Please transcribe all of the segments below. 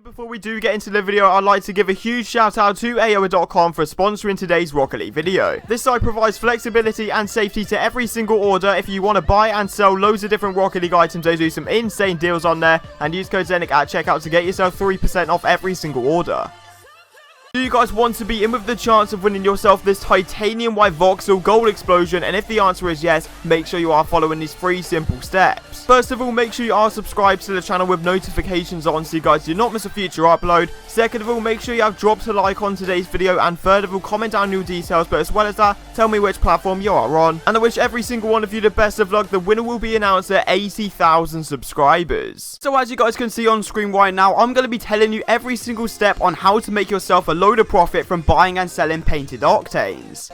Before we do get into the video, I'd like to give a huge shout out to AOA.com for sponsoring today's Rocket League video. This site provides flexibility and safety to every single order. If you want to buy and sell loads of different Rocket League items, they do some insane deals on there, and use code ZENIC at checkout to get yourself 3% off every single order. Do you guys want to be in with the chance of winning yourself this titanium white voxel gold explosion? And if the answer is yes, make sure you are following these 3 simple steps. First of all, make sure you are subscribed to the channel with notifications on so you guys do not miss a future upload. Second of all, make sure you have dropped a like on today's video, and third of all, comment down your details, but as well as that, tell me which platform you are on. And I wish every single one of you the best of luck. The winner will be announced at 80,000 subscribers. So as you guys can see on screen right now, I'm going to be telling you every single step on how to make yourself a load of profit from buying and selling painted octanes.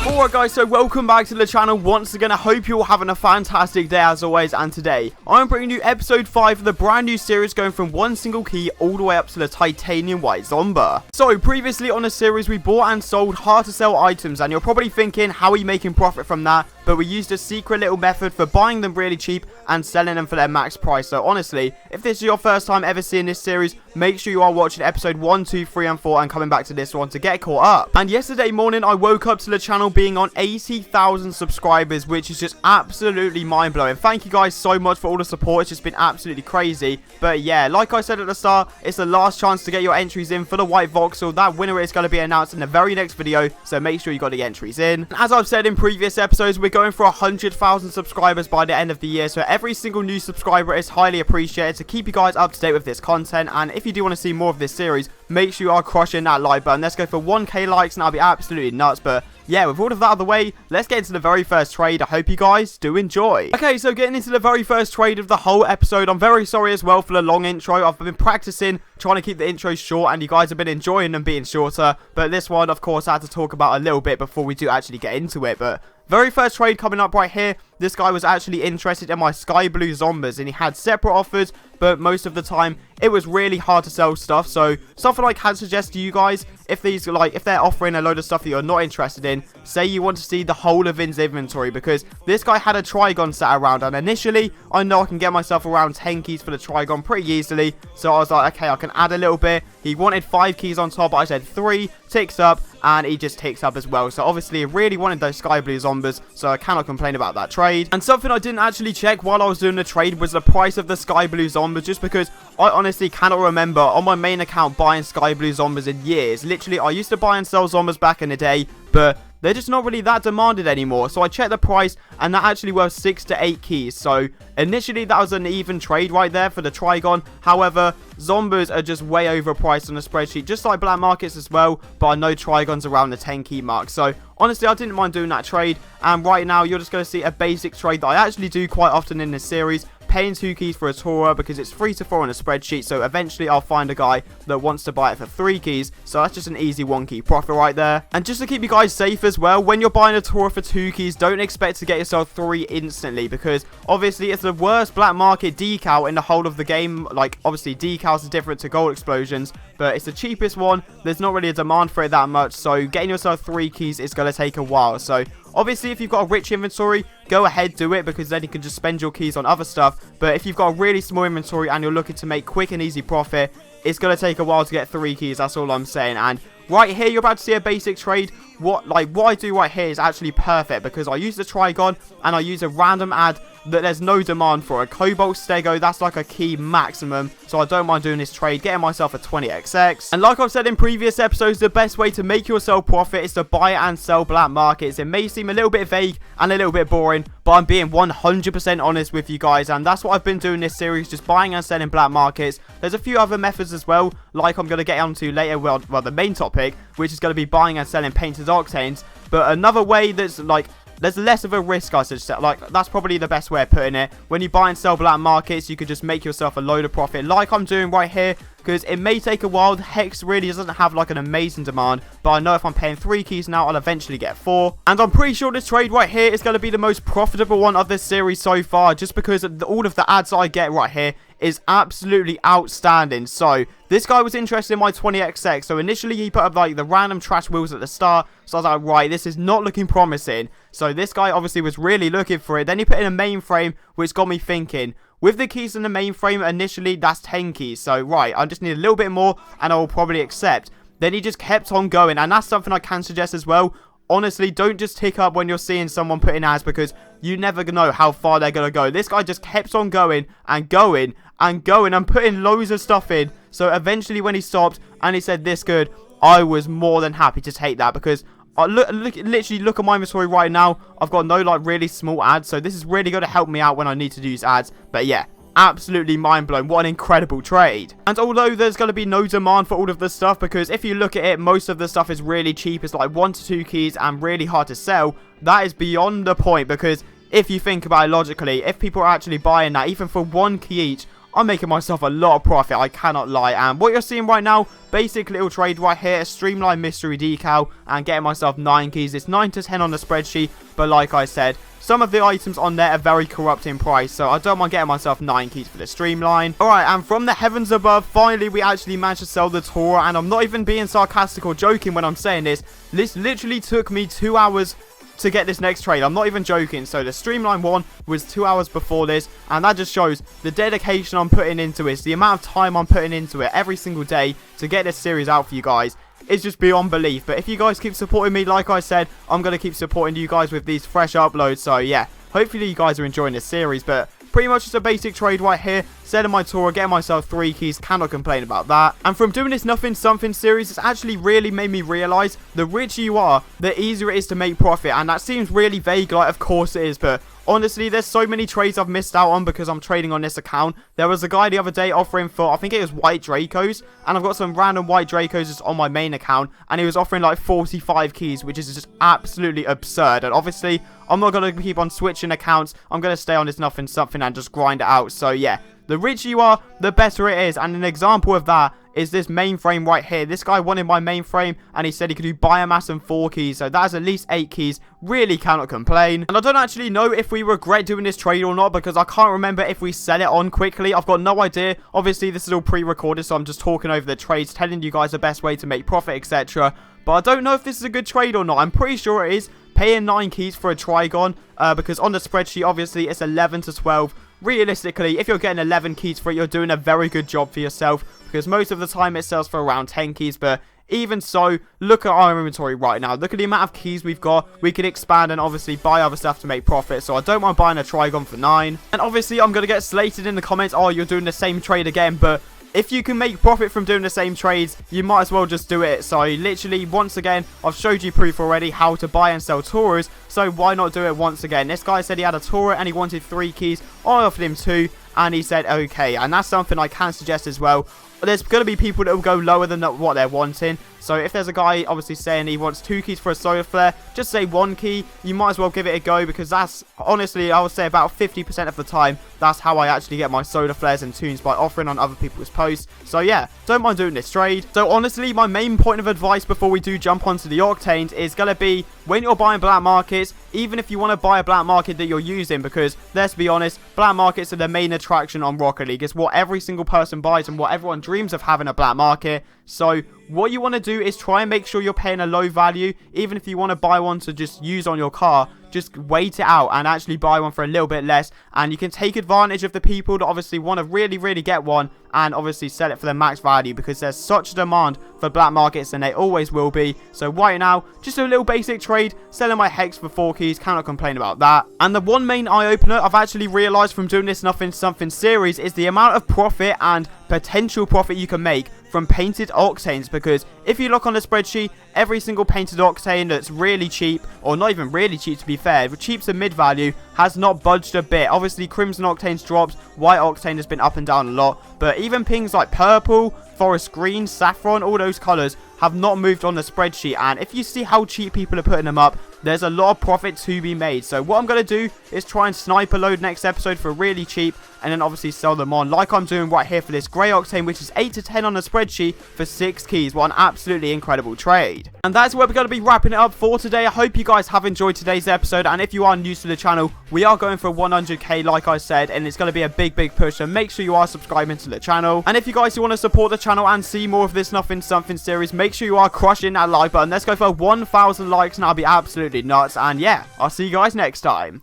Alright guys, so welcome back to the channel once again. I hope you're all having a fantastic day as always, and today I'm bringing you episode 5 of the brand new series going from one single key all the way up to the titanium white Zomba. So previously on the series we bought and sold hard to sell items, and you're probably thinking, how are you making profit from that? But we used a secret little method for buying them really cheap and selling them for their max price. So honestly, if this is your first time ever seeing this series, make sure you are watching episode 1, 2, 3 and 4 and coming back to this one to get caught up. And yesterday morning I woke up to the channel being on 80,000 subscribers, which is just absolutely mind-blowing. Thank you guys so much for all the support. It's just been absolutely crazy. But yeah, like I said at the start, it's the last chance to get your entries in for the white voxel. That winner is going to be announced in the very next video, so make sure you got the entries in. And as I've said in previous episodes, we're going for 100,000 subscribers by the end of the year, so every single new subscriber is highly appreciated to keep you guys up to date with this content. And if you do want to see more of this series, make sure you are crushing that like button. Let's go for 1k likes and that'll be absolutely nuts. But yeah, with all of that out of the way, let's get into the very first trade. I hope you guys do enjoy. Okay, so getting into the very first trade of the whole episode. I'm very sorry as well for the long intro. I've been practicing trying to keep the intros short, and you guys have been enjoying them being shorter. But this one, of course, I had to talk about a little bit before we do actually get into it. But very first trade coming up right here. This guy was actually interested in my sky blue Zombas, and he had separate offers, but most of the time it was really hard to sell stuff. So something I can suggest to you guys, if they're offering a load of stuff that you're not interested in, say you want to see the whole of his inventory, because this guy had a Trigon sat around, and initially I know I can get myself around 10 keys for the Trigon pretty easily. So I was like, okay, I can add a little bit. He wanted 5 keys on top, but I said 3, ticks up, and he just ticks up as well. So obviously I really wanted those sky blue Zombas, so I cannot complain about that trade. And something I didn't actually check while I was doing the trade was the price of the sky blue Zombas, just because I honestly cannot remember on my main account buying sky blue Zombas in years. Literally, I used to buy and sell Zombas back in the day, but they're just not really that demanded anymore. So I checked the price, and that actually worth 6 to 8 keys. So initially that was an even trade right there for the Trigon. However, Zombas are just way overpriced on the spreadsheet, just like black markets as well. But I know Trigon's around the 10 key mark. So honestly, I didn't mind doing that trade. And right now, you're just going to see a basic trade that I actually do quite often in this series. Paying 2 keys for a Tora because it's 3 to 4 on a spreadsheet, so eventually I'll find a guy that wants to buy it for 3 keys, so that's just an easy 1 key profit right there. And just to keep you guys safe as well, when you're buying a Tora for 2 keys, don't expect to get yourself 3 instantly, because obviously it's the worst black market decal in the whole of the game. Like, obviously decals are different to gold explosions, but it's the cheapest one. There's not really a demand for it that much, so getting yourself 3 keys is going to take a while. So obviously, if you've got a rich inventory, go ahead, do it, because then you can just spend your keys on other stuff. But if you've got a really small inventory and you're looking to make quick and easy profit, it's going to take a while to get 3 keys. That's all I'm saying. And right here, you're about to see a basic trade. What I do right here is actually perfect, because I use the Trigon and I use a random ad that there's no demand for. A Cobalt Stego, that's like a key maximum, so I don't mind doing this trade, getting myself a 20xx. And like I've said in previous episodes, the best way to make yourself profit is to buy and sell black markets. It may seem a little bit vague and a little bit boring, but I'm being 100% honest with you guys, and that's what I've been doing this series, just buying and selling black markets. There's a few other methods as well, like I'm going to get onto later, well, the main topic, which is going to be buying and selling painted octanes. But another way that's like, there's less of a risk, I should say. Like, that's probably the best way of putting it. When you buy and sell black markets, you could just make yourself a load of profit, like I'm doing right here, because it may take a while. Hex really doesn't have like an amazing demand, but I know if I'm paying 3 keys now, I'll eventually get 4. And I'm pretty sure this trade right here is going to be the most profitable one of this series so far, just because of all of the ads I get right here is absolutely outstanding. So this guy was interested in my 20xx, so initially he put up like the random trash wheels at the start, so I was like, right, this is not looking promising. So this guy obviously was really looking for it. Then he put in a mainframe, which got me thinking, with the keys in the mainframe, initially that's 10 keys. So right, I just need a little bit more and I will probably accept. Then he just kept on going, and that's something I can suggest as well. Honestly, don't just tick up when you're seeing someone put in ads, because you never know how far they're going to go. This guy just kept on going and going and going and putting loads of stuff in. So eventually when he stopped and he said this good, I was more than happy to take that, because literally look at my inventory right now. I've got no like really small ads, so this is really going to help me out when I need to use ads. But yeah, absolutely mind blown. What an incredible trade. And although there's going to be no demand for all of this stuff, because if you look at it, most of the stuff is really cheap. It's like 1 to 2 keys and really hard to sell. That is beyond the point, because if you think about it logically, if people are actually buying that even for 1 key each, I'm making myself a lot of profit, I cannot lie. And what you're seeing right now, basic little trade right here, a streamlined mystery decal, and getting myself 9 keys. It's 9 to 10 on the spreadsheet, but like I said, some of the items on there are very corrupt in price, so I don't mind getting myself 9 keys for the streamline. Alright, and from the heavens above, finally we actually managed to sell the Torah, and I'm not even being sarcastic or joking when I'm saying this. This literally took me 2 hours to get this next trade. I'm not even joking. So the streamline one was 2 hours before this, and that just shows the dedication I'm putting into it, the amount of time I'm putting into it every single day to get this series out for you guys. It's just beyond belief. But if you guys keep supporting me, like I said, I'm going to keep supporting you guys with these fresh uploads. So yeah, hopefully you guys are enjoying this series. But pretty much just a basic trade right here. Selling my Torah, getting myself 3 keys, cannot complain about that. And from doing this nothing something series, it's actually really made me realise the richer you are, the easier it is to make profit. And that seems really vague, like of course it is, but honestly, there's so many trades I've missed out on because I'm trading on this account. There was a guy the other day offering for, I think it was white Dracos, and I've got some random white Dracos just on my main account, and he was offering like 45 keys, which is just absolutely absurd. And obviously, I'm not going to keep on switching accounts. I'm going to stay on this nothing something and just grind it out. So yeah, the richer you are, the better it is. And an example of that is this mainframe right here. This guy wanted my mainframe, and he said he could do biomass and 4 keys, so that is at least 8 keys. Really cannot complain. And I don't actually know if we regret doing this trade or not, because I can't remember if we sell it on quickly. I've got no idea. Obviously this is all pre-recorded, so I'm just talking over the trades, telling you guys the best way to make profit, etc. But I don't know if this is a good trade or not. I'm pretty sure it is. Paying 9 keys for a Trigon, because on the spreadsheet obviously it's 11 to 12. Realistically, if you're getting 11 keys for it, you're doing a very good job for yourself, because most of the time it sells for around 10 keys. But even so, look at our inventory right now. Look at the amount of keys we've got. We can expand and obviously buy other stuff to make profit, so I don't mind buying a Trigon for 9. And obviously I'm going to get slated in the comments, oh, you're doing the same trade again, but if you can make profit from doing the same trades, you might as well just do it. So literally, once again, I've showed you proof already how to buy and sell Torahs, so why not do it once again? This guy said he had a Torah and he wanted 3 keys. I offered him 2 and he said okay, and that's something I can suggest as well. There's going to be people that will go lower than what they're wanting. So if there's a guy obviously saying he wants 2 keys for a solar flare, just say 1 key. You might as well give it a go, because that's honestly, I would say about 50% of the time, that's how I actually get my solar flares and tunes, by offering on other people's posts. So yeah, don't mind doing this trade. So honestly, my main point of advice before we do jump onto the Octanes is going to be, when you're buying black markets, even if you want to buy a black market that you're using, because let's be honest, black markets are the main attraction on Rocket League. It's what every single person buys and what everyone dreams of having, a black market. So what you want to do is try and make sure you're paying a low value. Even if you want to buy one to just use on your car, just wait it out and actually buy one for a little bit less, and you can take advantage of the people that obviously want to really get one and obviously sell it for the max value, because there's such a demand for black markets and they always will be. So right now, just a little basic trade, selling my Hex for 4 keys, cannot complain about that. And the one main eye-opener I've actually realised from doing this nothing something series is the amount of profit and potential profit you can make from painted Octanes, because if you look on the spreadsheet, every single painted Octane that's really cheap, or not even really cheap to be fair, cheap to mid value, has not budged a bit. Obviously Crimson Octane's dropped, White Octane has been up and down a lot, but even things like Purple, Forest Green, Saffron, all those colours have not moved on the spreadsheet. And if you see how cheap people are putting them up, there's a lot of profit to be made. So what I'm going to do is try and snipe a load next episode for really cheap, and then obviously sell them on, like I'm doing right here for this grey Octane, which is 8 to 10 on the spreadsheet for 6 keys. What an absolutely incredible trade. And that's where we're going to be wrapping it up for today. I hope you guys have enjoyed today's episode, and if you are new to the channel, we are going for 100k like I said, and it's going to be a big push, so make sure you are subscribing to the channel. And if you guys want to support the channel and see more of this nothing something series, make sure you are crushing that like button. Let's go for 1,000 likes and I'll be absolutely absolutely nuts. And yeah, I'll see you guys next time.